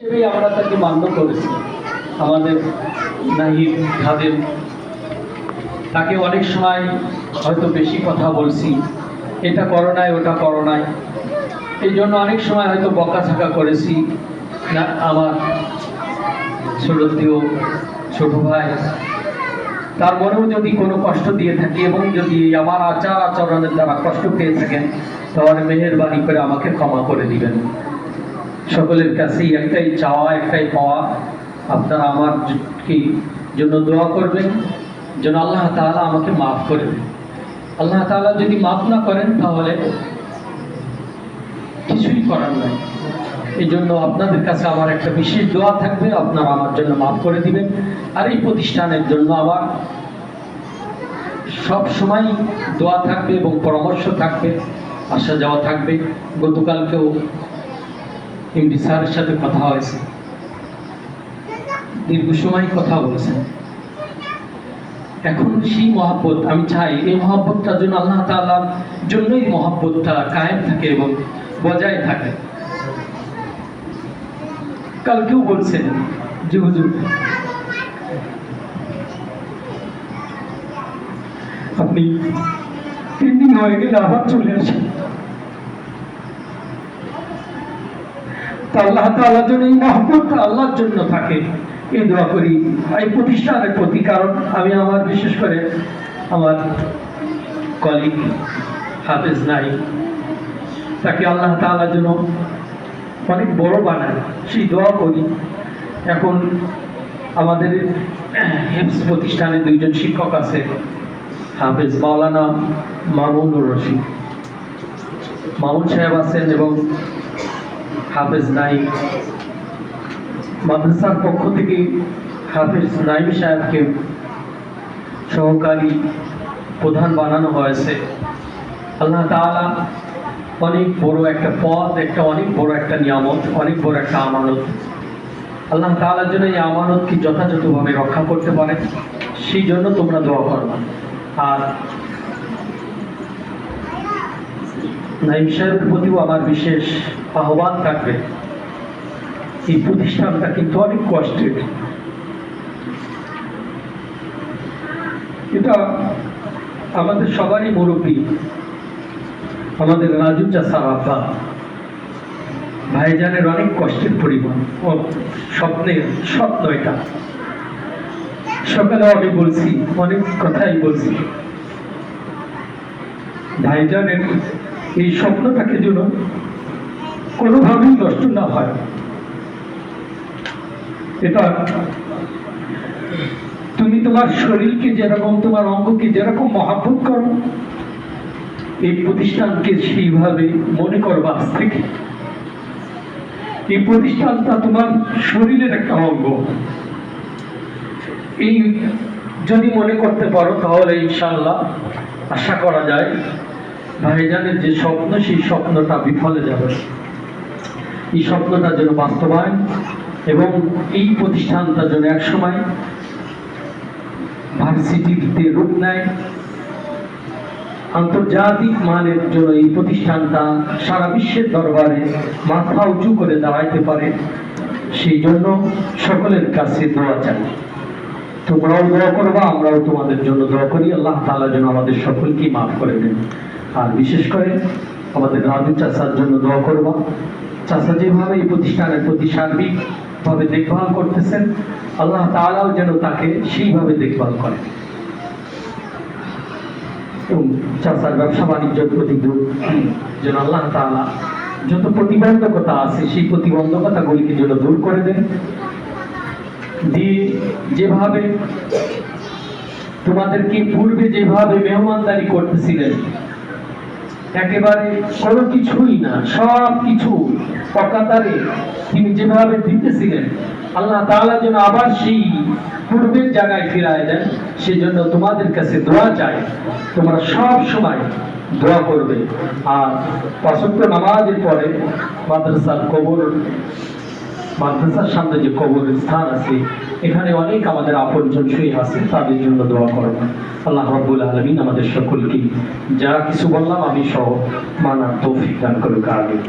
হিসেবেই আমরা তাকে মান্য করেছি। আমাদের নাহিদ খাদেম, তাকে অনেক সময় হয়তো বেশি কথা বলছি, এটা করো নাই ওটা করো নাই, এই জন্য অনেক সময় হয়তো বকাঝকা করেছি। না, আমার শ্রদ্ধেয় ছোট ভাই, তার মনেও যদি কোনো কষ্ট দিয়ে থাকি এবং যদি আমার আচার আচরণের দ্বারা কষ্ট পেয়ে থাকেন, তাহলে মেহেরবানি করে আমাকে ক্ষমা করে দিবেন। সকলের কাছেই একটাই চাওয়া, একটাই পাওয়া, আপনারা আমার কি জন্য দোয়া করবেন, যেন আল্লাহ তাআলা আমাকে মাফ করে দেন। আল্লাহ তাআলা যদি মাফ না করেন তাহলে কিছুই করার নাই। এই জন্য আপনাদের কাছে আমার একটা বিশেষ দোয়া থাকবে, আপনারা আমার জন্য মাফ করে দিবেন। আর এই প্রতিষ্ঠানের জন্য আমার সব সময় দোয়া থাকবে এবং পরামর্শ থাকবে, আসা যাওয়া থাকবে। গতকালকেও এমডি স্যারের সাথে কথা হয়েছে, দীর্ঘ সময় কথা বলেছেন। এখন সেই মহব্বত আমি চাই, এই মহব্বতটার জন্য আল্লাহ তাআলার জন্যই মহব্বতটা কায়েম থাকে এবং বজায় থাকে। কালকেও বলছেন যে হুজুর, আপনি 3 দিন হয়ে গেলে আবার চলে আসেন। আল্লাহ তাআলার জন্য এই মহব্বতটা আল্লাহর জন্য থাকে, এই দোয়া করি এই প্রতিষ্ঠানের প্রতি। কারণ আমি আমার বিশেষ করে আমার কলিগ হাফেজ নাই, তাকে আল্লাহ তাআলার জন্য অনেক বড় বানায়, সেই দোয়া করি। এখন আমাদের হেফজ প্রতিষ্ঠানে 2 জন শিক্ষক আছে, হাফেজ মাওলানা মামুনুর রশিদ মামুন সাহেব আছেন এবং হাফেজ নাইম। মাদ্রাসার পক্ষ থেকে হাফেজ নাইম সাহেবকে সহকারী প্রধান বানানো হয়েছে। আল্লাহ তাআলা অনেক বড় একটা পদ, অনেক বড় একটা নিয়ামত, অনেক বড় একটা আমানত। আল্লাহ তাআলার জন্য এই আমানতকে যথাযথভাবে রক্ষা করতে পারে, সেই জন্য তোমরা দোয়া করবা। আর নাইম সাহেবের প্রতিও আমার বিশেষ আহ্বান থাকবে। এই প্রতিষ্ঠানটা কিন্তু অনেক কষ্টের, এটা আমাদের সবারই মুরব্বী, আমাদের রাজু চাচার আব্বা ভাইজানের অনেক কষ্টের পরিমাণ ও স্বপ্ন। এটা সকালে আমি বলছি, অনেক কথাই বলছি, ভাইজানের এই স্বপ্নটাকে যেন কোনোভাবেই নষ্ট না হয়। এটা তুমি তোমার শরীরকে যেরকম, তোমার অঙ্গকে যেরকম মহাব্বত করো, এই প্রতিষ্ঠানকে সেইভাবে মনে করবা। আজ থেকে এই প্রতিষ্ঠানটা তোমার শরীরের একটা অঙ্গ। এই যদি মনে করতে পারো তাহলে ইনশাআল্লাহ আশা করা যায় ভাইজানের যে স্বপ্ন, সেই স্বপ্নটা বিফলে যাবে। এই স্বপ্নটা যেন বাস্তবায়ন এবং এই প্রতিষ্ঠানটা যেন একসময় ভার্সিটিতে রূপ নেয়, আন্তর্জাতিক মানের জন্য এই প্রতিষ্ঠানটা সারা বিশ্বের দরবারে মাথা উঁচু করে দাঁড়াইতে পারে। সেই জন্য সকলের কাছে দোয়া চাই। তোমরাও দোয়া করবা, আমরাও তোমাদের জন্য দোয়া করি। আল্লাহ তাআলা যেন আমাদের সকলকে মাফ করে দেন। আর বিশেষ করে আমাদের রাজু চাচার জন্য দোয়া করবা। চাচা যেভাবে এই প্রতিষ্ঠানের প্রতি সার্বিকভাবে দেখভাল করতেছেন, আল্লাহ তাআলাও যেন তাকে সেইভাবে দেখভাল করে এবং চাচার ব্যবসা বাণিজ্যের প্রতি যেন আল্লাহ তাআলা যত প্রতিবন্ধকতা আছে সেই প্রতিবন্ধকতাগুলিকে যেন দূর করে দেন। দিয়ে যেভাবে তোমাদেরকে পূর্বে যেভাবে মেহমানদারি করতেছিলেন, একেবারে কোনো কিছুই না, সব কিছু অকাতারে তিনি যেভাবে দিতেছিলেন, আল্লাহ তাআলা যেন আবার সেই পূর্বের জায়গায় ফিরায় দেন। সেজন্য তোমাদের কাছে দোয়া চাই, তোমরা সব সময় দোয়া করবে। আর 5 ওয়াক্ত নামাজের পরে মাদ্রাসার সামনে যে কবর স্থান আছে, এখানে অনেক আমাদের আপনজন শুয়ে আছে, তাদের জন্য দোয়া করবেন। আল্লাহ রাব্বুল আলামিন আমাদের সকলকে যা কিছু বললাম আমি সহ মানার তৌফিক দান করুক। আমিন।